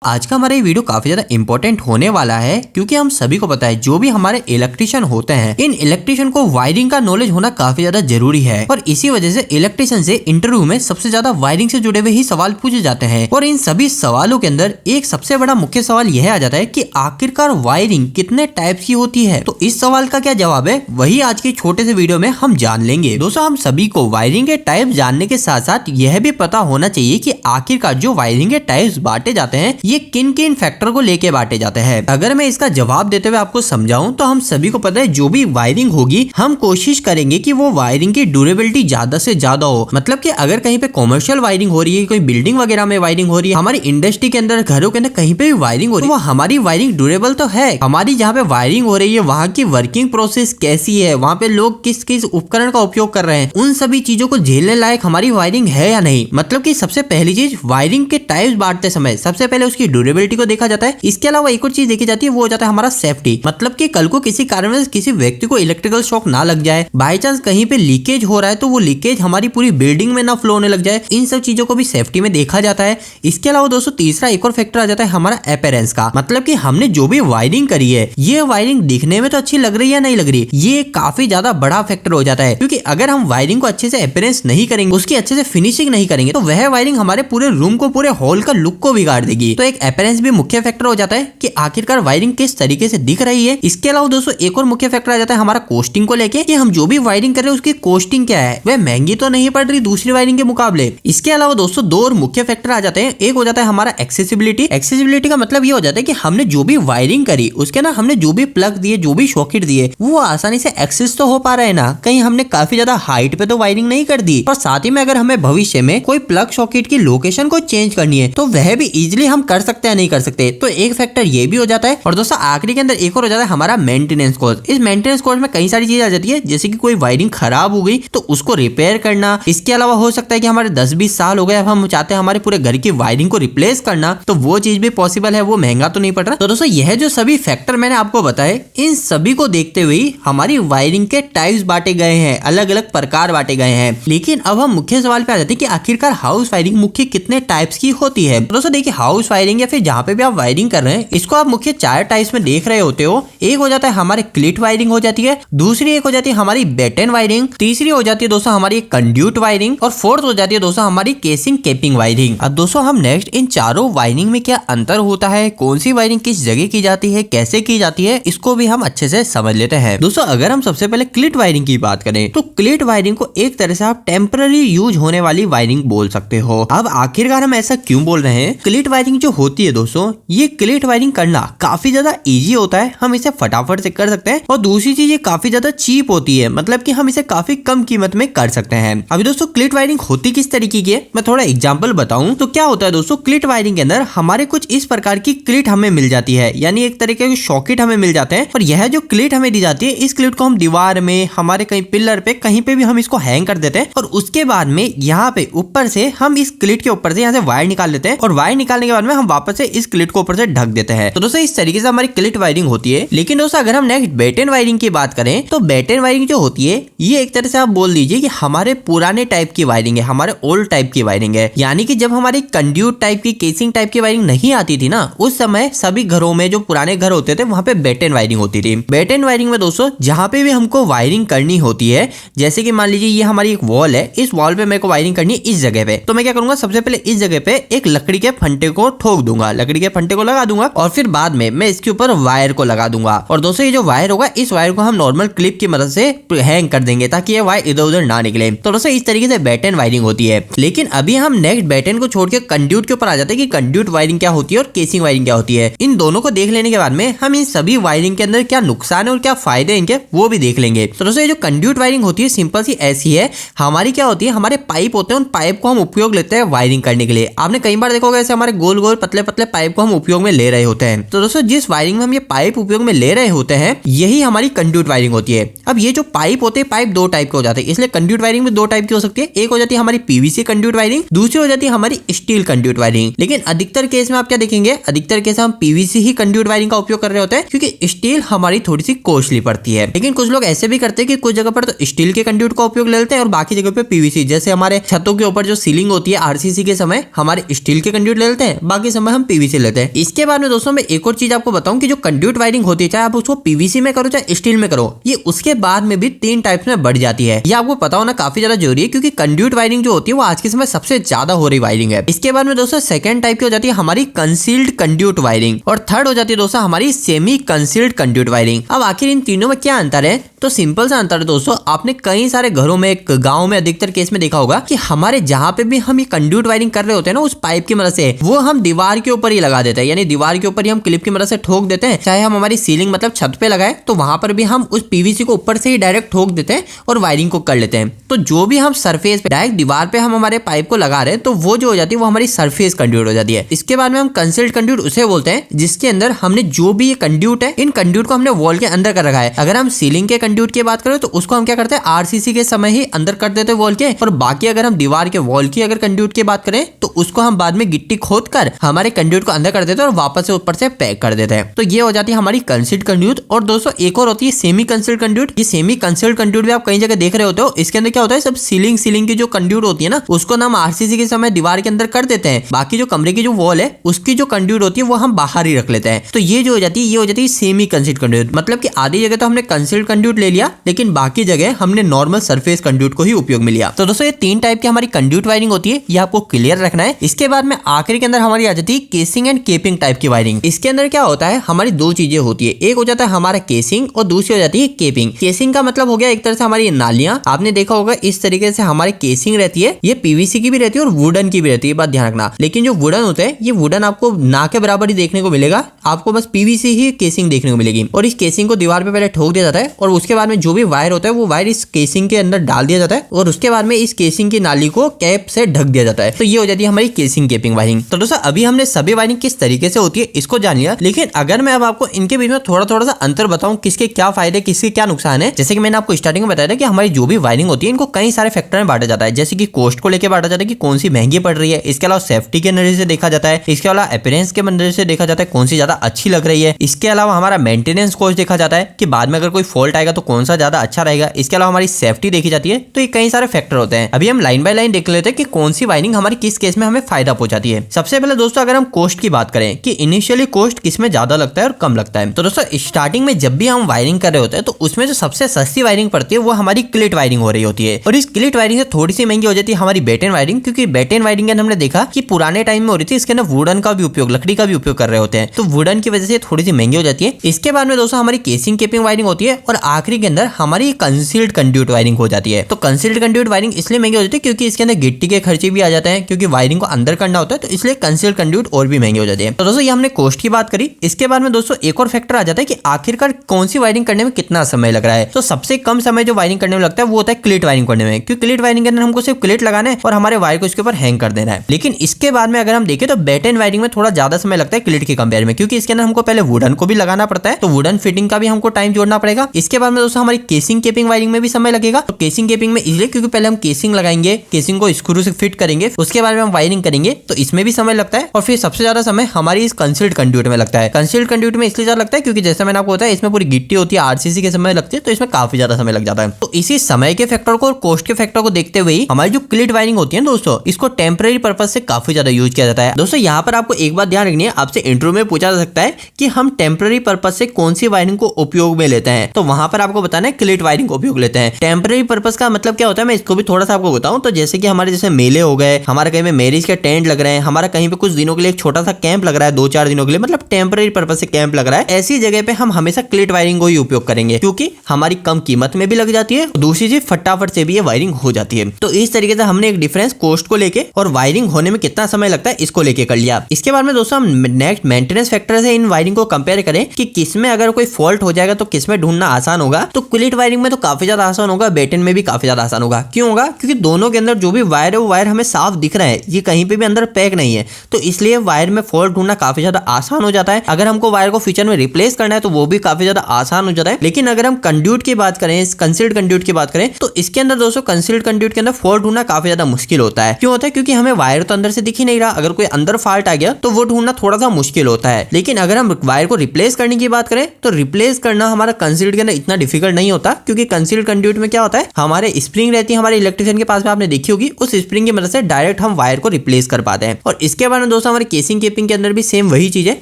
आज का हमारा ये वीडियो काफी ज्यादा इंपॉर्टेंट होने वाला है क्योंकि हम सभी को पता है जो भी हमारे इलेक्ट्रिशियन होते हैं इन इलेक्ट्रिशियन को वायरिंग का नॉलेज होना काफी ज्यादा जरूरी है और इसी वजह से इलेक्ट्रिशियन से इंटरव्यू में सबसे ज्यादा वायरिंग से जुड़े हुए ही सवाल पूछे जाते हैं। और इन सभी सवालों के अंदर एक सबसे बड़ा मुख्य सवाल यह आ जाता है कि आखिरकार वायरिंग कितने टाइप की होती है। तो इस सवाल का क्या जवाब है वही आज के छोटे से वीडियो में हम जान लेंगे। दोस्तों हम सभी को वायरिंग के टाइप जानने के साथ साथ यह भी पता होना चाहिए कि आखिरकार जो वायरिंग के टाइप्स बांटे जाते हैं ये किन किन फैक्टर को लेके बांटे जाते हैं। अगर मैं इसका जवाब देते हुए आपको समझाऊं तो हम सभी को पता है जो भी वायरिंग होगी हम कोशिश करेंगे कि वो वायरिंग की ड्यूरेबिलिटी ज्यादा से ज्यादा हो। मतलब कि अगर कहीं पे कॉमर्शियल वायरिंग हो रही है, कोई बिल्डिंग वगैरह में वायरिंग हो रही है, हमारी इंडस्ट्री के अंदर, घरों के अंदर कहीं पे भी वायरिंग हो रही है, वो हमारी वायरिंग ड्यूरेबल तो है। हमारी जहाँ पे वायरिंग हो रही है वहाँ की वर्किंग प्रोसेस कैसी है, वहाँ पे लोग किस किस उपकरण का उपयोग कर रहे हैं, उन सभी चीजों को झेलने लायक हमारी वायरिंग है या नहीं। मतलब कि सबसे पहली चीज वायरिंग के टाइप्स बांटते समय सबसे पहले उसकी ड्यूरेबिलिटी को देखा जाता है। इसके अलावा एक और चीज देखी जाती है वो हो जाता है हमारा सेफ्टी। मतलब कि कल को किसी कारण से किसी व्यक्ति को इलेक्ट्रिकल शॉक ना लग जाए, बाई चांस कहीं पे लीकेज हो रहा है तो वो लीकेज हमारी पूरी बिल्डिंग में ना फ्लो होने लग जाए, इन सब चीजों को भी सेफ्टी में देखा जाता है। इसके अलावा दोस्तों तीसरा एक और फैक्टर आ जाता है हमारा अपीयरेंस का। मतलब कि हमने जो भी वायरिंग करी है ये वायरिंग दिखने में तो अच्छी लग रही है नहीं लग रही, ये काफी ज्यादा बड़ा फैक्टर हो जाता है। क्योंकि अगर हम वायरिंग को अच्छे से अपीयरेंस नहीं करेंगे, उसकी अच्छे से फिनिशिंग नहीं करेंगे तो वह वायरिंग हमारे पूरे रूम को, पूरे हॉल का लुक को बिगाड़ देगी। तो एक अपीयरेंस भी मुख्य फैक्टर हो जाता है कि आखिरकार वायरिंग किस तरीके से दिख रही है। इसके अलावा दोस्तों एक और मुख्य फैक्टर आ जाता है हमारा कॉस्टिंग को लेके कि हम जो भी वायरिंग कर रहे हैं उसकी कॉस्टिंग क्या है, वह महंगी तो नहीं पड़ रही दूसरी वायरिंग के मुकाबले। इसके अलावा दोस्तों दो और मुख्य फैक्टर आ जाते हैं। एक हो जाता है हमारा एक्सेसिबिलिटी। एक्सेसिबिलिटी का मतलब ये हो जाता है कि हमने जो भी वायरिंग करी उसके ना हमने जो भी प्लग दिए, जो भी सॉकेट दिए वो आसानी से एक्सेस तो हो पा रहे हैं ना, कहीं हमने काफी ज्यादा हाइट पे तो वायरिंग नहीं कर दी। और साथ ही में अगर हमें भविष्य में कोई प्लग सॉकेट की लोकेशन को चेंज करनी है तो वह भी इजिली हम कर सकते हैं नहीं कर सकते। तो एक फैक्टर ये भी हो जाता है। और दोस्तों आखिरी के अंदर एक और हो जाता है हमारा मेंटेनेंस कॉस्ट। इस मेंटेनेंस कॉस्ट में कई सारी चीजें आ जाती है, जैसे कि कोई वायरिंग खराब हो गई तो उसको रिपेयर करना। इसके अलावा हो सकता है कि हमारे 10-20 साल हो गए, अब हम चाहते हैं हमारे पूरे घर की वायरिंग को रिप्लेस करना, तो वो चीज भी पॉसिबल है, वो महंगा तो नहीं पड़ रहा। तो दोस्तों यह जो सभी फैक्टर मैंने आपको बताए इन सभी को देखते हुए हमारी वायरिंग के टाइप्स बांटे गए हैं, अलग अलग प्रकार बांटे गए हैं। लेकिन अब हम मुख्य सवाल पे आ जाते हैं कि आखिरकार हाउस वायरिंग मुख्य कितने टाइप्स की होती है। तो दोस्तों देखिए हाउस वायरिंग या फिर जहाँ पे भी आप वायरिंग कर रहे हैं इसको आप मुख्य 4 टाइप्स में देख रहे होते हो। एक हो जाता है हमारे क्लिट वायरिंग हो जाती है, दूसरी एक हो जाती है हमारी बेटन वायरिंग, तीसरी हो जाती है दोस्तों हमारी कंड्यूट वायरिंग और फोर्थ हो जाती है दोस्तों हमारी केसिंग कैपिंग वायरिंग। अब दोस्तों हम नेक्स्ट इन चारों वायरिंग में क्या अंतर होता है, कौन सी वायरिंग किस जगह की जाती है, कैसे की जाती है, इसको भी हम अच्छे से समझ लेते हैं। दोस्तों अगर हम सबसे पहले क्लिट वायरिंग की बात करें तो क्लिट वायरिंग को एक तरह से आप टेम्पररी यूज होने वाली वायरिंग बोल सकते हो। अब आखिरकार हम ऐसा क्यों बोल रहे हैं? क्लिट वायरिंग जो होती है दोस्तों, ये क्लिट वायरिंग करना काफी ज्यादा इजी होता है, हम इसे फटाफट से कर सकते हैं। और दूसरी चीज ये काफी ज्यादा चीप होती है, मतलब कि हम इसे काफी कम कीमत में कर सकते हैं। अभी दोस्तों क्लिट वायरिंग होती किस तरीके की है मैं थोड़ा एग्जांपल बताऊं तो क्या होता है दोस्तों, क्लिट वायरिंग के अंदर हमारे कुछ इस प्रकार की क्लिट हमें मिल जाती है, यानी एक तरीके के सॉकेट हमें मिल जाते हैं। और यह जो क्लिट हमें दी जाती है इस क्लिट को हम दीवार में, हमारे कहीं पिलर पे, कहीं पे भी हम इसको हैंग कर देते हैं। और उसके बाद में यहाँ पे ऊपर से हम इस क्लिट के ऊपर से यहाँ से वायर निकाल लेते हैं और वायर निकालने के बाद में हम वापस से इस क्लिट को ऊपर से ढक देते हैं। तो दोस्तों इस तरीके से हमारी क्लिट वायरिंग होती है। लेकिन दोस्तों अगर हम नेक्स्ट बेटन वायरिंग की बात करें तो बेटन वायरिंग जो होती है ये एक तरह से आप बोल दीजिए कि हमारे पुराने टाइप की वायरिंग है, हमारे ओल्ड टाइप की वायरिंग है। यानी कि जब हमारी कंड्यूट टाइप की, केसिंग टाइप की वायरिंग नहीं आती थी ना, उस समय सभी घरों में जो पुराने घर होते थे वहां पे बेटन वायरिंग होती थी। बेटन वायरिंग में दोस्तों जहां पे भी हमको वायरिंग करनी होती है, जैसे कि मान लीजिए ये हमारी एक वॉल है, इस वॉल पे मेरे को वायरिंग करनी है इस जगह पे, तो मैं क्या करूंगा सबसे पहले इस जगह पे एक लकड़ी के फंटे को ठोक दूंगा, लकड़ी के फंटे को लगा दूंगा और फिर बाद में मैं इसके ऊपर वायर को लगा दूंगा। और दोस्तों ये जो वायर होगा इस वायर को हम नॉर्मल क्लिप की मदद से हैंग कर देंगे ताकि ये वायर इधर उधर ना निकले। तो दोस्तों इस तरीके से बेटन वायरिंग होती है। लेकिन अभी हम नेक्स्ट बेटन को छोड़ के कंड्यूट के ऊपर आ जाते हैं कि कंड्यूट वायरिंग क्या होती है और केसिंग वायरिंग क्या होती है। इन दोनों को देख लेने के बाद में हम इन सभी वायरिंग के अंदर क्या नुकसान है और क्या फायदे हैं इनके वो भी देख लेंगे। तो दोस्तों ये जो कंड्यूट वायरिंग होती है सिंपल सी ऐसी है, हमारी क्या होती है, हमारे पाइप होते हैं, उन पाइप को हम उपयोग लेते हैं वायरिंग करने के लिए। आपने कई बार देखोगे ऐसे हमारे गोल गोल पतले पतले पाइप को हम उपयोग में ले रहे होते हैं। तो दोस्तों जिस वायरिंग में हम ये पाइप उपयोग में ले रहे होते हैं यही हमारी कंड्यूट वायरिंग होती है। अब ये जो पाइप होते हैं, पाइप 2 टाइप के हो जाते हैं, इसलिए कंड्यूट वायरिंग में 2 टाइप की हो सकती है। एक हो जाती है हमारी पीवीसी कंड्यूट वायरिंग, दूसरी हो जाती है हमारी स्टील कंड्यूट वायरिंग। लेकिन अधिकतर केस में आप क्या देखेंगे, अधिकतर केस हम पीवीसी ही कंड्यूट वायरिंग का उपयोग कर रहे होते हैं क्योंकि स्टील हमारी थोड़ी सी कॉस्टली पड़ती है। लेकिन कुछ लोग ऐसे भी करते हैं कि कुछ जगह पर तो स्टील के कंड्यूट का उपयोग ले लेते हैं और बाकी जगह पे पीवीसी, जैसे हमारे छतों के ऊपर जो सीलिंग होती है आरसीसी के समय हमारे स्टील के कंड्यूट ले लेते हैं, बाकी समय हम पीवीसी लेते हैं। इसके बाद में दोस्तों मैं एक और चीज आपको बताऊं कि जो कंड्यूट वायरिंग होती है, चाहे आप उसको पीवीसी में करो चाहे स्टील में करो, ये उसके बाद में भी 3 टाइप्स में बढ़ जाती है। ये आपको पता होना काफी ज्यादा जरूरी है, क्योंकि कंड्यूट वायरिंग जो होती है वो आज के समय सबसे ज्यादा हो रही वायरिंग है। इसके बाद में दोस्तों सेकंड टाइप की हो जाती है हमारी कंसील्ड कंड्यूट वायरिंग, और थर्ड हो जाती है दोस्तों हमारी सेमी कंसील्ड कंड्यूट वायरिंग। अब आखिर इन तीनों में क्या अंतर है? तो सिंपल सा अंतर है दोस्तों, आपने कई सारे घरों में, गाँव में अधिकतर केस में देखा होगा कि हमारे जहाँ पे भी हम ये कंड्यूट वायरिंग कर रहे होते हैं ना, उस पाइप की मदद से वो हम दीवार के ऊपर ही लगा देते हैं, यानी दीवार के ऊपर ही हम क्लिप की मदद से ठोक देते हैं। चाहे हम हमारी सीलिंग मतलब छत पे लगाए तो वहां पर भी हम उस पीवीसी को ऊपर से ही डायरेक्ट ठोक देते हैं और वायरिंग को कर लेते हैं। तो जो भी हम सरफेस पे डायरेक्ट दीवार पे हम हमारे पाइप को लगा रहे हैं, तो वो जो हो जाती है वो हमारी सरफेस कंड्यूट हो जाती है। इसके बाद में हम कंसील्ड कंड्यूट उसे बोलते हैं जिसके अंदर हमने जो भी ये कंड्यूट है, इन कंड्यूट को हमने वॉल के अंदर कर रखा है। अगर हम सीलिंग के कंड्यूट की बात करें तो उसको हम क्या करते हैं, आरसीसी के समय ही अंदर कर देते हैं वॉल के, और बाकी अगर हम दीवार के वॉल की अगर कंड्यूट की बात करें तो उसको हम बाद में गिट्टी खोद कर हमारे कंड्यूट को अंदर कर देते हैं और वापस से ऊपर से पैक कर देते हैं। तो ये हो जाती है हमारी कंसील्ड कंड्यूट। और दोस्तों एक और होती है सेमी कंसील्ड कंड्यूट। ये सेमी कंसील्ड कंड्यूट भी आप कई जगह देख रहे होते हो। इसके अंदर क्या होता है, सब सीलिंग की जो कंड्यूट होती है ना, उसको हम आरसीसी के समय दीवार के अंदर कर देते हैं, बाकी जो कमरे की जो वॉल है उसकी जो कंड्यूट होती है वो हम बाहर ही रख लेते हैं। तो ये जो हो जाती है, ये हो जाती है सेमी कंसील्ड कंड्यूट। मतलब कि आधी जगह तो हमने कंसील्ड कंड्यूट ले लिया, लेकिन बाकी जगह हमने नॉर्मल सरफेस कंड्यूट को ही उपयोग में लिया। तो दोस्तों ये 3 टाइप की हमारी कंड्यूट वायरिंग होती है, ये आपको क्लियर रखना है। इसके बाद में आखिरी के अंदर हमारी आ जाती है केसिंग एंड केपिंग टाइप की वायरिंग। इसके अंदर क्या होता है, हमारी 2 चीजें होती है, एक हो जाता है हमारा केसिंग और दूसरी हो जाती है केपिंग। केसिंग का मतलब हो गया एक तरह से हमारी नालियां, आपने देखा होगा इस तरीके से हमारी केसिंग रहती है, ये पीवीसी की भी रहती है और वुडन की भी रहती है, बात ध्यान रखना। लेकिन जो वुडन होता है, ये वुडन आपको ना के बराबर ही देखने को मिलेगा, आपको बस पीवीसी ही केसिंग देखने को मिलेगी। और इस केसिंग को दीवार पे पहले ठोक दिया जाता है और उसके बाद में जो भी वायर होता है वो वायर इस केसिंग के अंदर डाल दिया जाता है और उसके बाद में इस केसिंग की नाली को कैप से ढक दिया जाता है। तो ये हो जाती है हमारी केसिंग केपिंग वायरिंग। तो दोस्तों अभी हमने सभी वायरिंग किस तरीके से होती है इसको जान लिया, लेकिन अगर मैं अब आपको इनके बीच में थोड़ा सा अंतर बताऊं, किसके क्या फायदे किसके क्या नुकसान है। जैसे कि मैंने आपको स्टार्टिंग में बताया था कि हमारी जो भी वायरिंग होती है इनको कई सारे फैक्टर में बांटा जाता है, जैसे कि कॉस्ट को लेकर बांटा जाता है कि कौन सी महंगी पड़ रही है, इसके अलावा सेफ्टी के नजर से देखा जाता है, इसके अलावा अपीयरेंस के नजर से देखा जाता है कौन सी ज्यादा अच्छी लग रही है, इसके अलावा हमारा मेंटेनेंस कॉस्ट देखा जाता है कि बाद में अगर कोई फॉल्ट आएगा तो कौन सा ज्यादा अच्छा रहेगा, इसके अलावा हमारी सेफ्टी देखी जाती है। तो ये कई सारे फैक्टर होते हैं। अभी हम लाइन बाय लाइन देख लेते हैं कि कौन सी वायरिंग हमारी किस केस में हमें फायदा पहुंचाती है। सबसे पहले दोस्तों अगर हम कॉस्ट की बात करें कि इनिशियली कॉस्ट किसमें ज्यादा लगता है और कम लगता है, तो दोस्तों स्टार्टिंग में जब भी हम वायरिंग कर रहे होते हैं तो उसमें जो सबसे सस्ती वायरिंग पड़ती है वो हमारी क्लिट वायरिंग हो रही होती है, और इस क्लिट वायरिंग से थोड़ी सी महंगी हो जाती है हमारी बेटेन वायरिंग, क्योंकि बेटेन वायरिंग हमने देखा कि पुराने टाइम में हो रही थी, इसके अंदर वुडन का भी उपयोग, लकड़ी का भी उपयोग कर रहे होते हैं, तो वुडन की वजह से थोड़ी सी महंगी हो जाती है। इसके बाद में दोस्तों हमारी केसिंग केपिंग वायरिंग होती है और आखिरी के अंदर हमारी कंसील्ड कंड्यूट वायरिंग हो जाती है। तो कंसील्ड कंड्यूट वायरिंग इसलिए महंगी हो जाती है क्योंकि इसके अंदर गिट्टी के खर्चे भी आ जाते हैं, क्योंकि वायरिंग को अंदर करना होता है, तो इसलिए कंसील्ड कंड्यूट और भी महंगी हो जाती है। तो दोस्तों ये हमने कॉस्ट की बात करी। इसके बाद में दोस्तों एक और फैक्टर आ जाता है कि आखिरकार कौन सी वायरिंग करने में कितना समय लग रहा है। तो सबसे कम समय जो वायरिंग करने में लगता है वो होता है क्लिट वायरिंग करने में, क्योंकि क्लिट वायरिंग के अंदर हमको सिर्फ क्लिट लगाना है और हमारे वायर को इसके ऊपर हैंग कर देना है। लेकिन इसके बाद में अगर हम देखें तो बेटेन वायरिंग में थोड़ा ज्यादा समय लगता है क्लिट के कंपेयर में, क्योंकि इसके अंदर हमको पहले वुडन को भी लगाना पड़ता है, तो वुडन फिटिंग का भी हमको टाइम जोड़ना पड़ेगा। इसके बाद में दोस्तों हमारी केसिंग केपिंग वायरिंग में भी समय लगेगा। तो केसिंग केपिंग में इसलिए क्योंकि पहले हम केसिंग लगाएंगे, केसिंग को स्क्रू से फिट करेंगे, उसके बाद में हम वायरिंग करेंगे, तो इसमें भी समय लगता है। और फिर सबसे ज्यादा समय हमारी इस कंसील्ड कंड्यूट में लगता है। कंसील्ड कंड्यूट में इसलिए ज्यादा लगता है क्योंकि जैसा मैंने आपको बताया इसमें पूरी गिट्टी होती है, आरसीसी के समय लगती है, तो इसमें काफी ज्यादा समय लग जाता है। तो इसी समय के फैक्टर को और कॉस्ट के फैक्टर को देखते हुए हमारी जो क्लिट वायरिंग होती है दोस्तों, इसको टेम्पररी पर्पज से काफी ज्यादा यूज किया जाता है। दोस्तों यहाँ पर आपको एक बात ध्यान रखनी है, आपसे इंटरव्यू में पूछा जा सकता है कि हम टेम्पररी पर्पज से कौन सी वायरिंग को उपयोग में लेते हैं, तो वहां पर आपको बताना है क्लिट वायरिंग को उपयोग लेते हैं। टेम्पररी पर्पज का मतलब क्या होता है, मैं इसको भी थोड़ा सा आपको बताऊं। तो जैसे कि हमारे जैसे मेले हो गए, हमारा कहीं पे मैरिज के टेंट लग रहे हैं, हमारा कहीं पे कुछ दिनों के लिए एक छोटा सा कैंप लग रहा है, 2-4 दिनों के लिए, मतलब टेम्पररी पर्पज से कैंप लग रहा है, ऐसी जगह पे हम हमेशा क्लिट वायरिंग को ही उपयोग करेंगे, क्योंकि हमारी कम कीमत में भी लग जाती है, दूसरी चीज फटाफट से भी ये वायरिंग हो जाती है। तो इस तरीके से हमने एक डिफरेंस कॉस्ट को लेके और वायरिंग होने में कितना समय लगता है इसको लेके कर लिया। इसके बाद में दोस्तों हम नेक्स्ट मेंटेनेंस फैक्टर से इन वायरिंग को कंपेयर करें कि किसमें अगर कोई फॉल्ट हो जाएगा तो किसमें ढूंढना आसान होगा। तो क्लिट वायरिंग में तो काफी ज्यादा आसान होगा, बेटेन में भी काफी ज्यादा आसान होगा। क्यों होगा? क्योंकि दोनों के अंदर जो भी वायर है वो वायर हमें साफ दिख रहा है, ये कहीं पे भी अंदर पैक नहीं है, तो इसलिए वायर में फॉल्ट ढूंढना काफी ज्यादा आसान हो जाता है। अगर हमको वायर को फ्यूचर में रिप्लेस करना है तो वो भी काफी ज्यादा आसान हो जाता है। लेकिन अगर हम कंड्यूट की बात करें, कंसील्ड कंड्यूट की बात करें, तो इसके अंदर दोस्तों कंसील्ड कंड्यूट के अंदर फॉल्ट ढूंढना काफी ज्यादा मुश्किल होता है। क्यों होता है? क्योंकि हमें वायर तो अंदर से दिख ही नहीं रहा, अगर कोई अंदर फॉल्ट आ गया तो वो ढूंढना थोड़ा सा मुश्किल होता है। लेकिन अगर हम वायर को रिप्लेस करने की बात करें तो रिप्लेस करना हमारा कंसील्ड के अंदर इतना डिफिकल्ट नहीं होता, क्योंकि कंसील्ड कंड्यूट में क्या होता है, हमारे स्प्रिंग रहती है हमारे इलेक्ट्रिशियन के पास में, आपने देखी होगी, उस स्प्रिंग की मदद से डायरेक्ट हम वायर को रिप्लेस कर पाते हैं। और इसके बाद में दोस्तों हमारे केसिंग केपिंग के अंदर भी सेम वही चीज है।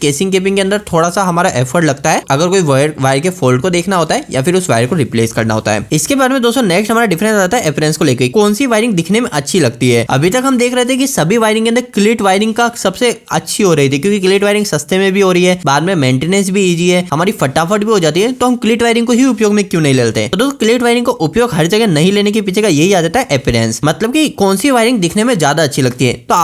केसिंग केपिंग के अंदर थोड़ा सा हमारा एफर्ट लगता है अगर कोई वायर के फॉल्ट को देखना होता है या फिर उस वायर को रिप्लेस करना होता है। इसके बाद में दोस्तों नेक्स्ट हमारा डिफरेंस आता है अपीयरेंस को लेकर, कौन सी वायरिंग दिखने में अच्छी लगती है। अभी तक हम देख रहे थे कि सभी वायरिंग के अंदर क्लिट वायरिंग का सबसे अच्छी हो रही थी, क्योंकि क्लिट वायरिंग सस्ते में भी हो रही है, बाद में मेंटेनेंस भी इजी है, हमारी फटाफट भी हो जाती है, तो हम क्लिट वायरिंग को ही उपयोग में क्यों नहीं लेते। तो दोस्तों क्लिट वायरिंग को उपयोग हर जगह नहीं लेने के पीछे का यही आ जाता है अपीयरेंस, मतलब कि कौन सी वायरिंग दिखने में ज्यादा अच्छी लगती है। तो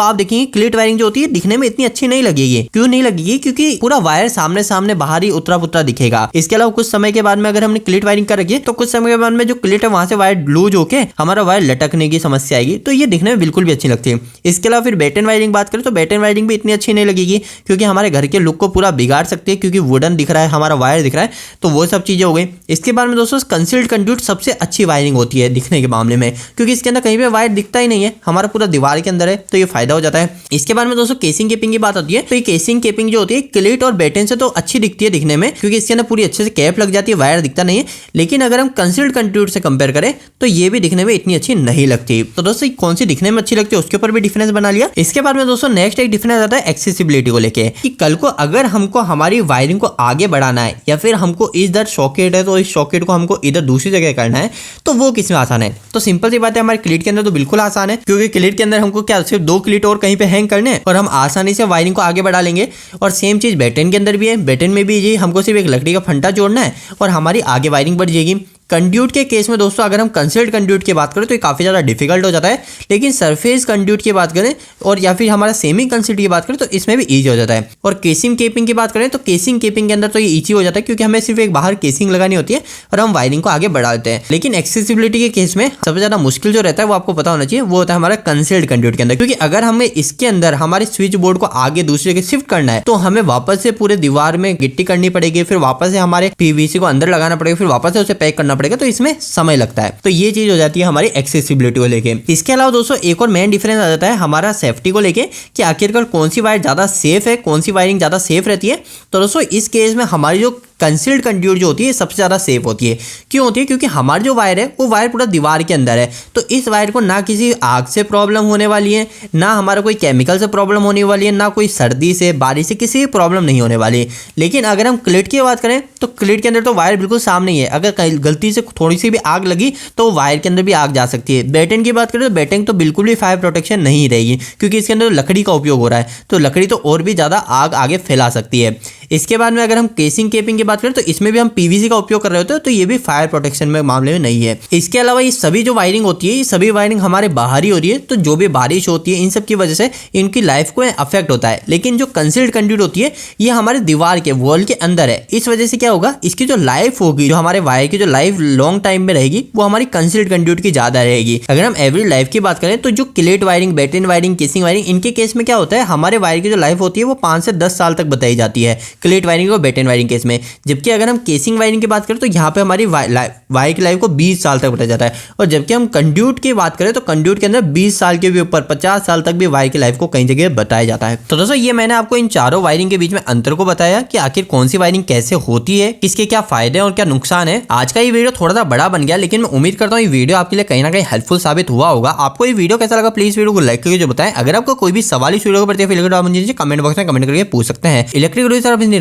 आप देखेंगे क्लिट वायरिंग जो होती है दिखने में इतनी अच्छी नहीं लगेगी। क्यों नहीं लगेगी? क्योंकि पूरा वायर सामने सामने बाहर ही उतरा पुतरा दिखेगा। इसके अलावा कुछ समय के बाद में अगर हमने क्लिट वायरिंग कर रखी है तो कुछ समय के बाद में जो क्लिट है वहां से वायर लूज होके हमारा वायर लटकने की समस्या आएगी, तो ये दिखने में बिल्कुल भी अच्छी लगती है। इसके अलावा फिर बेटन वायरिंग बात करें तो बेटन वायरिंग भी इतनी अच्छी नहीं लगेगी, क्योंकि हमारे घर के लुक को पूरा बिगाड़ सकती है, क्योंकि वुडन दिख रहा है, हमारा वायर दिख रहा है, तो वो सब चीजें हो गई। इसके बाद में दोस्तों कंसील्ड कंड्यूट सबसे अच्छी वायरिंग होती है दिखने के मामले में, क्योंकि इसके अंदर कहीं पे वायर दिखता ही नहीं है, हमारा पूरा दीवार के अंदर है, तो ये फायदा हो जाता है। इसके बाद में दोस्तों केसिंग केपिंग की बात होती है, तो ये केसिंग केपिंग जो होती है क्लिट और बेटन से तो अच्छी दिखती है दिखने में, क्योंकि इसके अंदर पूरी अच्छे से कैप लग जाती है, वायर दिखता नहीं है। लेकिन अगर हम कंसील्ड कंड्यूट से कंपेयर करें तो ये भी दिखने में इतनी अच्छी नहीं लगती। तो दोस्तों कौन सी दिखने में अच्छी लगती है उसके ऊपर भी डिफरेंस बना लिया। इसके बाद में दोस्तों नेक्स्ट एक डिफरेंस आता है एक्सेसिबिलिटी को लेके, कि कल को अगर हमको हमारी वायरिंग को आगे बढ़ाना है या फिर हमको इधर सॉकेट है तो इस सॉकेट को हमको इधर दूसरी जगह करना है, तो वो किसमें आसान है। तो सिंपल सी बात है, हमारे क्लिट के अंदर तो बिल्कुल आसान है, क्योंकि क्लिट के अंदर हमको क्या सिर्फ 2 क्लिट और कहीं पे हैंग करने और हम आसानी से वायरिंग को आगे बढ़ा लेंगे। और सेम चीज बेटन के अंदर भी है, बेटन में भी ये हमको सिर्फ एक लकड़ी का फंटा जोड़ना है और हमारी आगे वायरिंग बढ़ जाएगी। कंड्यूट के केस में दोस्तों अगर हम कंसील्ड कंड्यूट की बात करें तो ये काफ़ी ज़्यादा डिफिकल्ट हो जाता है, लेकिन सरफेस कंड्यूट की बात करें और या फिर हमारा सेमी कंसील्ड की बात करें तो इसमें भी ईजी हो जाता है। और केसिंग केपिंग की बात करें तो केसिंग केपिंग के अंदर तो ये ईजी हो जाता है, क्योंकि हमें सिर्फ एक बाहर केसिंग लगानी होती है और हम वायरिंग को आगे बढ़ा देते हैं। लेकिन एक्सेसिबिलिटी के केस में सबसे ज़्यादा मुश्किल जो रहता है वो आपको पता होना चाहिए, वो होता है हमारा कंसील्ड कंड्यूट के अंदर, क्योंकि अगर हमें इसके अंदर हमारे स्विच बोर्ड को आगे दूसरी जगह शिफ्ट करना है तो हमें वापस से पूरे दीवार में गिट्टी करनी पड़ेगी, फिर वापस से हमारे पीवीसी को अंदर लगाना पड़ेगा, फिर वापस से उसे पैक करना पड़ेगा, तो इसमें समय लगता है। तो ये चीज हो जाती है हमारी एक्सेसिबिलिटी को लेके। इसके अलावा दोस्तों एक और मेन डिफरेंस आ जाता है हमारा सेफ्टी को लेके, कि आखिरकार कौन सी वायर ज्यादा सेफ है, कौन सी वायरिंग ज्यादा सेफ रहती है। तो दोस्तों इस केस में हमारी जो कंसील्ड कंड्यूट जो होती है सबसे ज्यादा सेफ होती है। क्यों होती है? क्योंकि हमारी जो वायर है वो वायर पूरा दीवार के अंदर है, तो इस वायर को ना किसी आग से प्रॉब्लम होने वाली है, ना हमारा कोई केमिकल से प्रॉब्लम होने वाली है, ना कोई सर्दी से बारिश से किसी प्रॉब्लम नहीं होने वाली है। लेकिन अगर हम क्लिट की बात करें तो क्लिट के अंदर तो वायर बिल्कुल सामने ही है, अगर गलती से थोड़ी सी भी आग लगी तो वायर के अंदर भी आग जा सकती है। बेटन की बात करें तो बेटन तो बिल्कुल भी फायर प्रोटेक्शन नहीं रहेगी, क्योंकि इसके अंदर लकड़ी का उपयोग हो रहा है, तो लकड़ी तो और भी ज्यादा आग आगे फैला सकती है। इसके बाद में अगर हम केसिंग केपिंग की बात करें तो इसमें भी हम पीवीसी का उपयोग कर रहे होते हैं, तो ये भी फायर प्रोटेक्शन में मामले में नहीं है। इसके अलावा ये सभी जो वायरिंग होती है, ये सभी वायरिंग हमारे बाहर ही हो रही है, तो जो भी बारिश होती है इन सब की वजह से इनकी लाइफ को अफेक्ट होता है। लेकिन जो कंसील्ड कंड्यूट होती है ये हमारे दीवार के वॉल के अंदर है, इस वजह से क्या होगा, इसकी जो लाइफ होगी, जो हमारे वायर की जो लाइफ लॉन्ग टाइम में रहेगी वो हमारी कंसील्ड कंड्यूट की ज्यादा रहेगी। अगर हम एवरेज लाइफ की बात करें तो जो cleat wiring, batten wiring, casing wiring, इनके केस में क्या होता है, हमारे वायर की जो लाइफ होती है वो 5 से 10 साल तक बताई जाती है क्लिट वायरिंग और बेटन वायरिंग केस में। जबकि अगर हम केसिंग वायरिंग की बात करें तो यहाँ पे हमारी वायर की लाइफ को 20 साल तक बताया जाता है। और जबकि हम कंड्यूट की बात करें तो कंड्यूट के अंदर 20 साल के भी ऊपर 50 साल तक भी वायर की लाइफ को कई जगह बताया जाता है। तो दोस्तों ये मैंने आपको इन चारों वायरिंग के बीच में अंतर को बताया कि आखिर कौन सी वायरिंग कैसे होती है, किसके क्या फायदे और क्या नुकसान है। आज का ये वीडियो थोड़ा सा बड़ा बन गया, लेकिन मैं उम्मीद करता हूँ ये वीडियो आपके लिए कहीं ना कहीं हेल्पफुल साबित हुआ होगा। आपको ये वीडियो कैसा लगा प्लीज वीडियो को लाइक करके जो बताएं। अगर आपको कोई भी सवाल इस वीडियो को प्रति मुझे कमेंट बॉक्स में कमेंट करके पूछ सकते हैं। इलेक्ट्रिक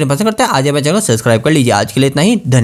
पसंद करते हैं आज चैनल सब्सक्राइब कर लीजिए। आज के लिए इतना ही, धन्यवाद।